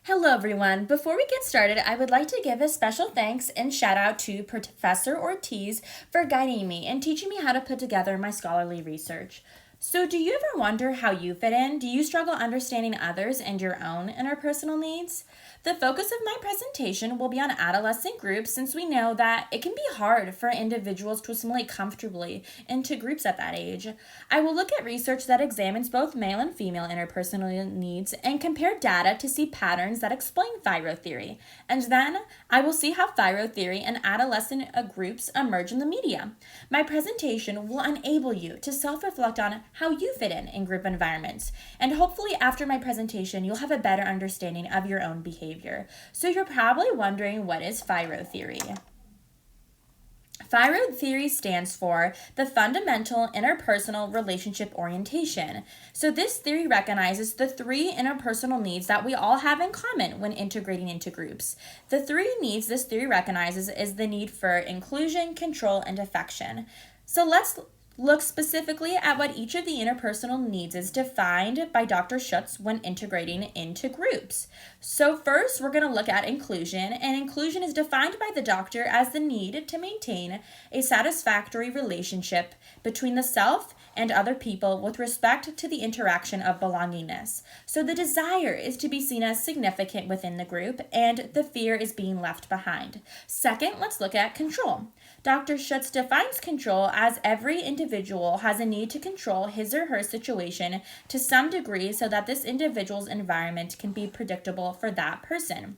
Hello everyone. Before we get started, I would like to give a special thanks and shout out to Professor Ortiz for guiding me and teaching me how to put together my scholarly research. So do you ever wonder how you fit in? Do you struggle understanding others and your own interpersonal needs? The focus of my presentation will be on adolescent groups since we know that it can be hard for individuals to assimilate comfortably into groups at that age. I will look at research that examines both male and female interpersonal needs and compare data to see patterns that explain FIRO theory. And then I will see how FIRO theory and adolescent groups emerge in the media. My presentation will enable you to self-reflect on how you fit in group environments. And hopefully after my presentation, you'll have a better understanding of your own behavior. So you're probably wondering, what is FIRO theory? FIRO theory stands for the fundamental interpersonal relationship orientation. So this theory recognizes the three interpersonal needs that we all have in common when integrating into groups. The three needs this theory recognizes is the need for inclusion, control, and affection. So let's look specifically at what each of the interpersonal needs is defined by Dr. Schutz when integrating into groups. So first, we're going to look at inclusion, and inclusion is defined by the doctor as the need to maintain a satisfactory relationship between the self and other people with respect to the interaction of belongingness. So the desire is to be seen as significant within the group, and the fear is being left behind. Second, let's look at control. Dr. Schutz defines control as every individual has a need to control his or her situation to some degree so that this individual's environment can be predictable for that person.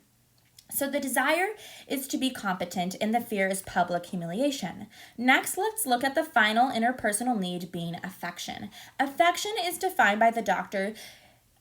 So the desire is to be competent and the fear is public humiliation. Next, let's look at the final interpersonal need being affection. Affection is defined by the doctor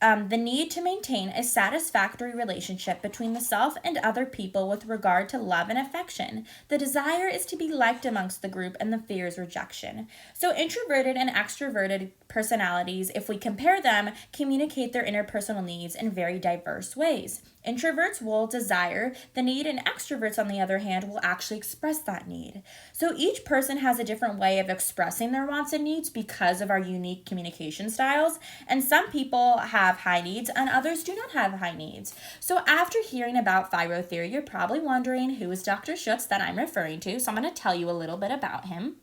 the need to maintain a satisfactory relationship between the self and other people with regard to love and affection. The desire is to be liked amongst the group and the fear is rejection. So introverted and extroverted personalities, if we compare them, communicate their interpersonal needs in very diverse ways. Introverts will desire the need, and extroverts, on the other hand, will actually express that need. So each person has a different way of expressing their wants and needs because of our unique communication styles, and some people have high needs and others do not have high needs. So after hearing about FIRO theory, you're probably wondering who is Dr. Schutz that I'm referring to, so I'm going to tell you a little bit about him.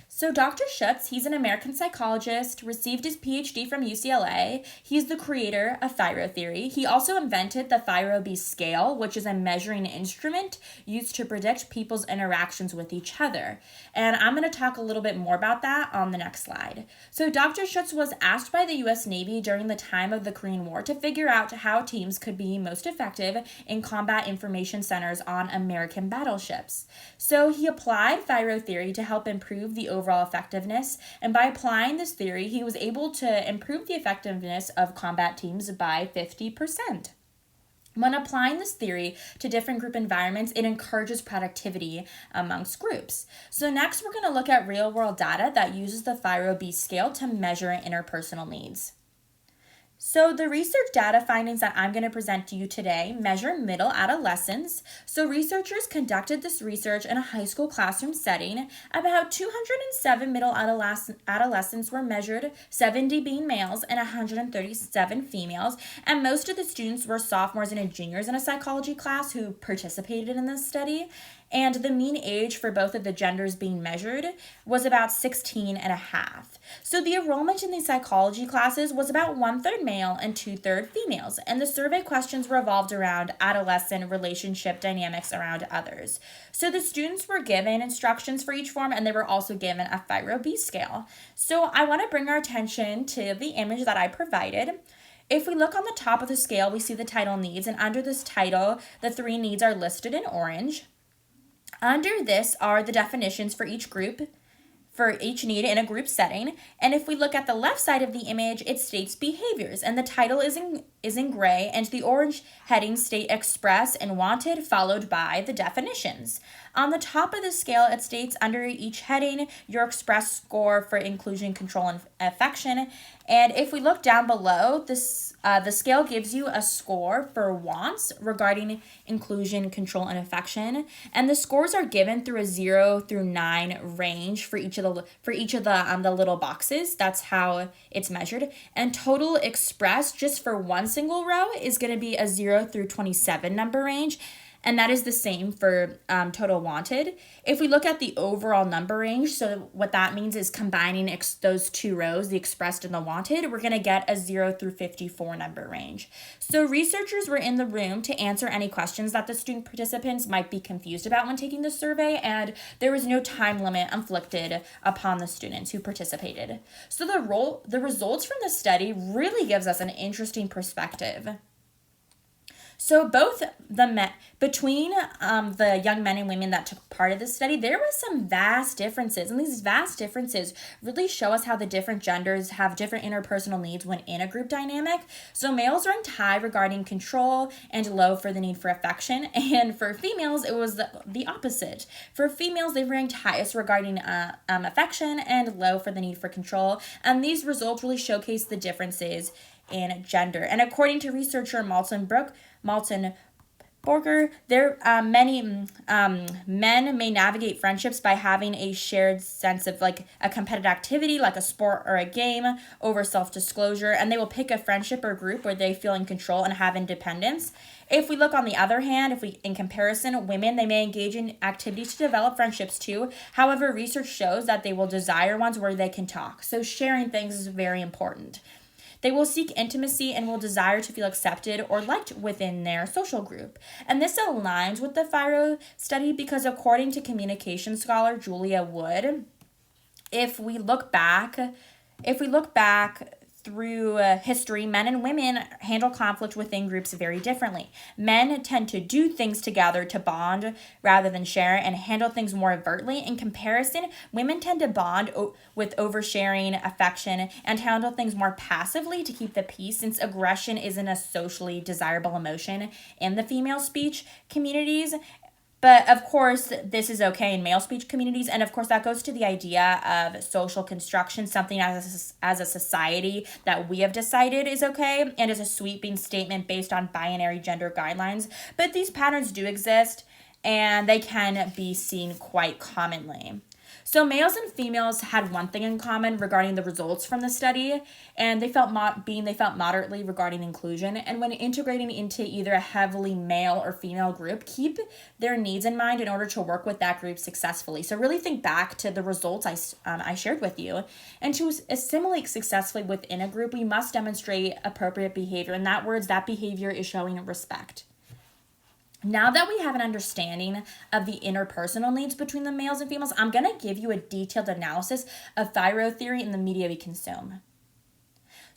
So Dr. Schutz, he's an American psychologist, received his PhD from UCLA. He's the creator of FIRO theory. He also invented the FIRO-B scale, which is a measuring instrument used to predict people's interactions with each other. And I'm going to talk a little bit more about that on the next slide. So Dr. Schutz was asked by the U.S. Navy during the time of the Korean War to figure out how teams could be most effective in combat information centers on American battleships. So he applied FIRO theory to help improve the overall effectiveness, and by applying this theory, he was able to improve the effectiveness of combat teams by 50%. When applying this theory to different group environments, it encourages productivity amongst groups. So next, we're going to look at real-world data that uses the FIRO-B scale to measure interpersonal needs. So the research data findings that I'm going to present to you today measure middle adolescents. So researchers conducted this research in a high school classroom setting. About 207 middle adolescents were measured, 70 being males and 137 females. And most of the students were sophomores and juniors in a psychology class who participated in this study. And the mean age for both of the genders being measured was about 16 and a half. So the enrollment in these psychology classes was about 1/3 male and 2/3 females, and the survey questions revolved around adolescent relationship dynamics around others. So the students were given instructions for each form, and they were also given a FIRO-B scale. So I want to bring our attention to the image that I provided. If we look on the top of the scale, we see the title needs, and under this title, the three needs are listed in orange. Under this are the definitions for each group, for each need in a group setting. And if we look at the left side of the image, it states behaviors, and the title is in gray, and the orange headings state express and wanted, followed by the definitions. On the top of the scale, it states under each heading your express score for inclusion, control, and affection. And if we look down below, the scale gives you a score for wants regarding inclusion, control, and affection. And the scores are given through a 0 through 9 range for each of the little boxes. That's how it's measured. And total expressed just for one single row is going to be a 0 through 27 number range. And that is the same for total wanted. If we look at the overall number range, so what that means is combining those two rows, the expressed and the wanted, we're going to get a 0 through 54 number range. So researchers were in the room to answer any questions that the student participants might be confused about when taking the survey, and there was no time limit inflicted upon the students who participated. So the results from the study really gives us an interesting perspective. So between the young men and women that took part of this study, there was some vast differences. And these vast differences really show us how the different genders have different interpersonal needs when in a group dynamic. So males ranked high regarding control and low for the need for affection. And for females, it was the opposite. For females, they ranked highest regarding affection and low for the need for control. And these results really showcase the differences in gender. And according to researcher Malton Borger, many men may navigate friendships by having a shared sense of like a competitive activity, like a sport or a game, over self-disclosure, and they will pick a friendship or group where they feel in control and have independence. If we look on the other hand, in comparison, women, they may engage in activities to develop friendships too. However, research shows that they will desire ones where they can talk. So sharing things is very important. They will seek intimacy and will desire to feel accepted or liked within their social group. And this aligns with the FIRO study because according to communication scholar Julia Wood, if we look back through history, men and women handle conflict within groups very differently. Men tend to do things together to bond rather than share and handle things more overtly. In comparison, women tend to bond with oversharing, affection, and handle things more passively to keep the peace, since aggression isn't a socially desirable emotion in the female speech communities. But of course, this is okay in male speech communities. And of course, that goes to the idea of social construction, something as a society that we have decided is okay and is a sweeping statement based on binary gender guidelines. But these patterns do exist and they can be seen quite commonly. So males and females had one thing in common regarding the results from the study, and they felt moderately regarding inclusion. And when integrating into either a heavily male or female group, keep their needs in mind in order to work with that group successfully. So really think back to the results I shared with you. And to assimilate successfully within a group, we must demonstrate appropriate behavior. In that words, that behavior is showing respect. Now that we have an understanding of the interpersonal needs between the males and females, I'm going to give you a detailed analysis of FIRO theory in the media we consume.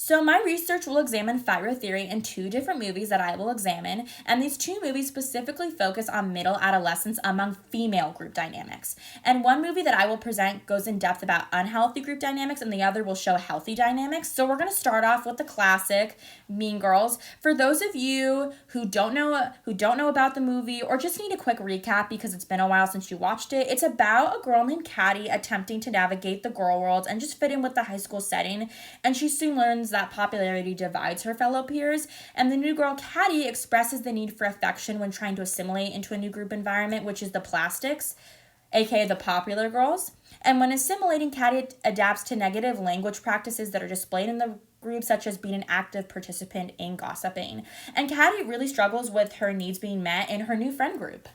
So my research will examine FIRO theory in 2 different movies that I will examine, and these 2 movies specifically focus on middle adolescence among female group dynamics. And one movie that I will present goes in depth about unhealthy group dynamics, and the other will show healthy dynamics. So we're going to start off with the classic Mean Girls. For those of you who don't know about the movie or just need a quick recap because it's been a while since you watched it, it's about a girl named Caddy attempting to navigate the girl world and just fit in with the high school setting, and she soon learns that popularity divides her fellow peers, and the new girl Caddy expresses the need for affection when trying to assimilate into a new group environment, which is the plastics, aka the popular girls. And when assimilating, Caddy adapts to negative language practices that are displayed in the group, such as being an active participant in gossiping. And Caddy really struggles with her needs being met in her new friend group.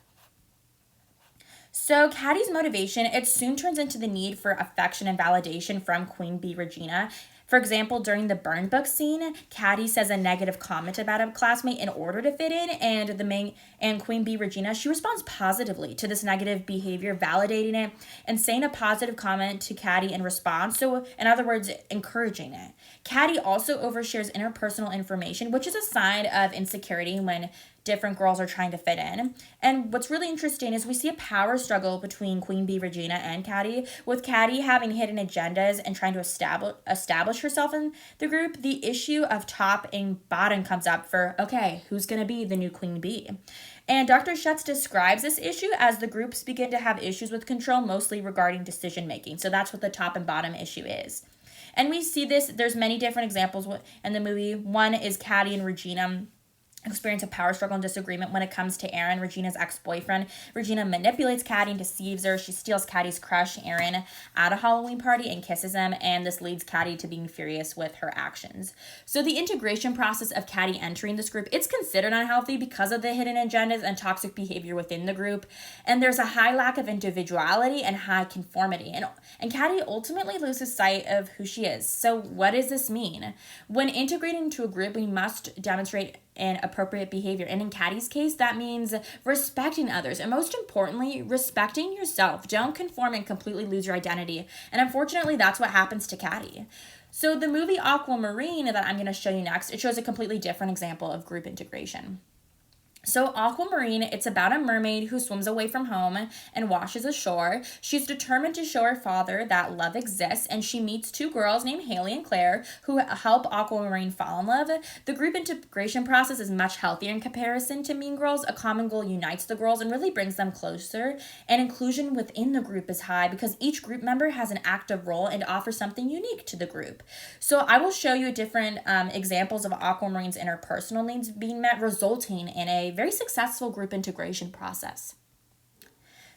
So Caddy's motivation, it soon turns into the need for affection and validation from Queen Bee Regina. For example, during the burn book scene, Caddy says a negative comment about a classmate in order to fit in, and Queen Bee Regina, she responds positively to this negative behavior, validating it and saying a positive comment to Caddy in response. So, in other words, encouraging it. Caddy also overshares interpersonal information, which is a sign of insecurity when different girls are trying to fit in. And what's really interesting is we see a power struggle between Queen Bee Regina and Caddy, with Caddy having hidden agendas and trying to establish herself in the group. The issue of top and bottom comes up for, okay, who's going to be the new Queen Bee? And Dr. Schutz describes this issue as the groups begin to have issues with control, mostly regarding decision making. So that's what the top and bottom issue is. And we see this, there's many different examples in the movie. One is Caddy and Regina experience a power struggle and disagreement when it comes to Aaron, Regina's ex-boyfriend. Regina manipulates Caddy and deceives her. She steals Caddy's crush, Aaron, at a Halloween party and kisses him, and this leads Caddy to being furious with her actions. So the integration process of Caddy entering this group, it's considered unhealthy because of the hidden agendas and toxic behavior within the group, and there's a high lack of individuality and high conformity, and Caddy ultimately loses sight of who she is. So what does this mean? When integrating into a group, we must demonstrate and appropriate behavior. And in Caddy's case, that means respecting others. And most importantly, respecting yourself. Don't conform and completely lose your identity. And unfortunately, that's what happens to Caddy. So the movie Aquamarine that I'm going to show you next, it shows a completely different example of group integration. So Aquamarine, it's about a mermaid who swims away from home and washes ashore. She's determined to show her father that love exists, and she meets two girls named Haley and Claire who help Aquamarine fall in love. The group integration process is much healthier in comparison to Mean Girls. A common goal unites the girls and really brings them closer, and inclusion within the group is high because each group member has an active role and offers something unique to the group. So I will show you different examples of Aquamarine's interpersonal needs being met, resulting in a very successful group integration process.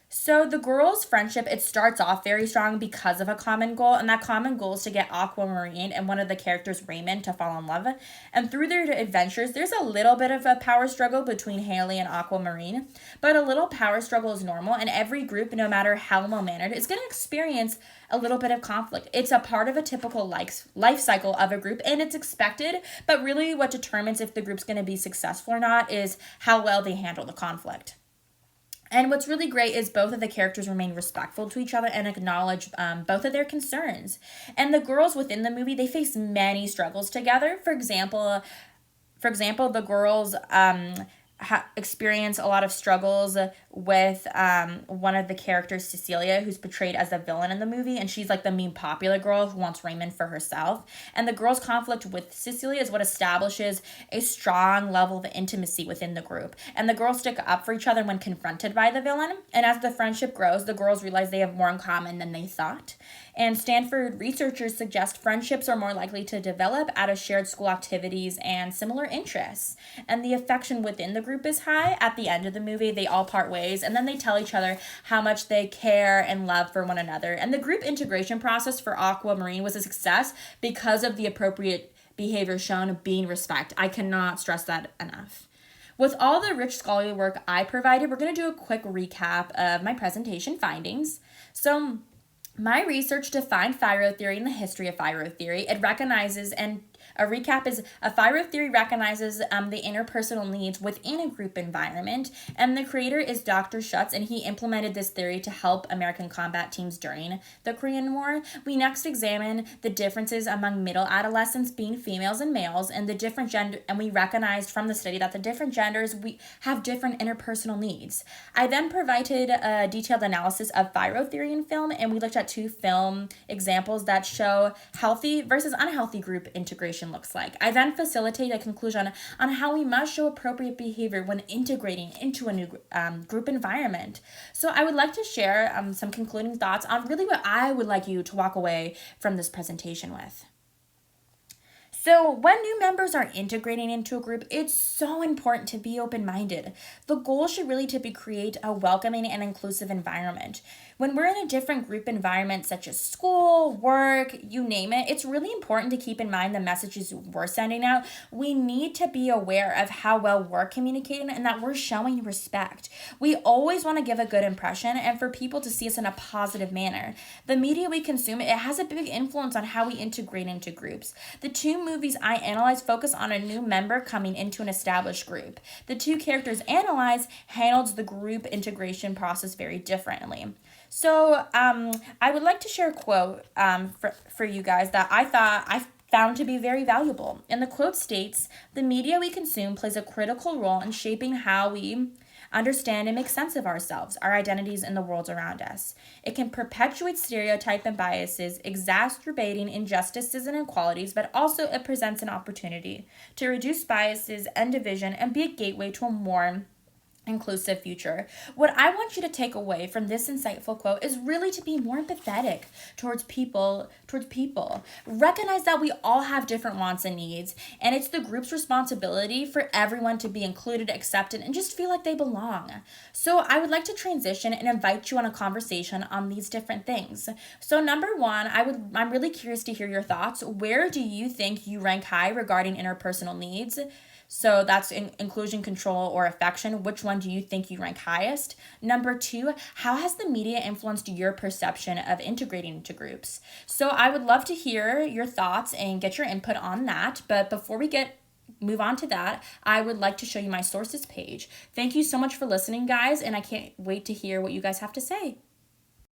So the girls' friendship, it starts off very strong because of a common goal, and that common goal is to get Aquamarine and one of the characters, Raymond, to fall in love. And through their adventures, there's a little bit of a power struggle between Haley and Aquamarine, but a little power struggle is normal, and every group, no matter how well-mannered, is going to experience a little bit of conflict. It's a part of a typical life cycle of a group, and it's expected, but really what determines if the group's going to be successful or not is how well they handle the conflict. And what's really great is both of the characters remain respectful to each other and acknowledge both of their concerns. And the girls within the movie, they face many struggles together. For example, the girls experience a lot of struggles with one of the characters, Cecilia, who's portrayed as a villain in the movie, and she's like the mean popular girl who wants Raymond for herself. And the girls' conflict with Cecilia is what establishes a strong level of intimacy within the group. And the girls stick up for each other when confronted by the villain. And as the friendship grows, the girls realize they have more in common than they thought. And Stanford researchers suggest friendships are more likely to develop out of shared school activities and similar interests. And the affection within the group is high. At the end of the movie, they all part ways, and then they tell each other how much they care and love for one another. And the group integration process for Aquamarine was a success because of the appropriate behavior shown, being respect. I cannot stress that enough. With all the rich scholarly work I provided, we're going to do a quick recap of my presentation findings. So my research defined FIRO theory and the history of FIRO theory. It recognizes, and a recap is, a FIRO theory recognizes the interpersonal needs within a group environment, and the creator is Dr. Schutz, and he implemented this theory to help American combat teams during the Korean War. We next examine the differences among middle adolescents being females and males, and the different gender, and we recognized from the study that the different genders we have different interpersonal needs. I then provided a detailed analysis of FIRO theory in film, and we looked at two film examples that show healthy versus unhealthy group integration looks like. I then facilitate a conclusion on how we must show appropriate behavior when integrating into a new group environment. So I would like to share some concluding thoughts on really what I would like you to walk away from this presentation with. So when new members are integrating into a group, it's so important to be open-minded. The goal should really to be create a welcoming and inclusive environment. When we're in a different group environment, such as school, work, you name it, it's really important to keep in mind the messages we're sending out. We need to be aware of how well we're communicating and that we're showing respect. We always want to give a good impression and for people to see us in a positive manner. The media we consume, it has a big influence on how we integrate into groups. The two movies I analyzed focus on a new member coming into an established group. The two characters analyzed handled the group integration process very differently. So I would like to share a quote for you guys that I found to be very valuable. And the quote states, "The media we consume plays a critical role in shaping how we understand and make sense of ourselves, our identities, and the world around us. It can perpetuate stereotype and biases, exacerbating injustices and inequalities, but also it presents an opportunity to reduce biases and division and be a gateway to a more inclusive future. What I want you to take away from this insightful quote is really to be more empathetic towards people. Recognize that we all have different wants and needs, and it's the group's responsibility for everyone to be included, accepted, and just feel like they belong. So I would like to transition and invite you on a conversation on these different things. So number one, I'm really curious to hear your thoughts. Where do you think you rank high regarding interpersonal needs? So that's inclusion, control, or affection. Which one do you think you rank highest? Number two, how has the media influenced your perception of integrating into groups? So I would love to hear your thoughts and get your input on that. But before we move on to that, I would like to show you my sources page. Thank you so much for listening, guys, and I can't wait to hear what you guys have to say.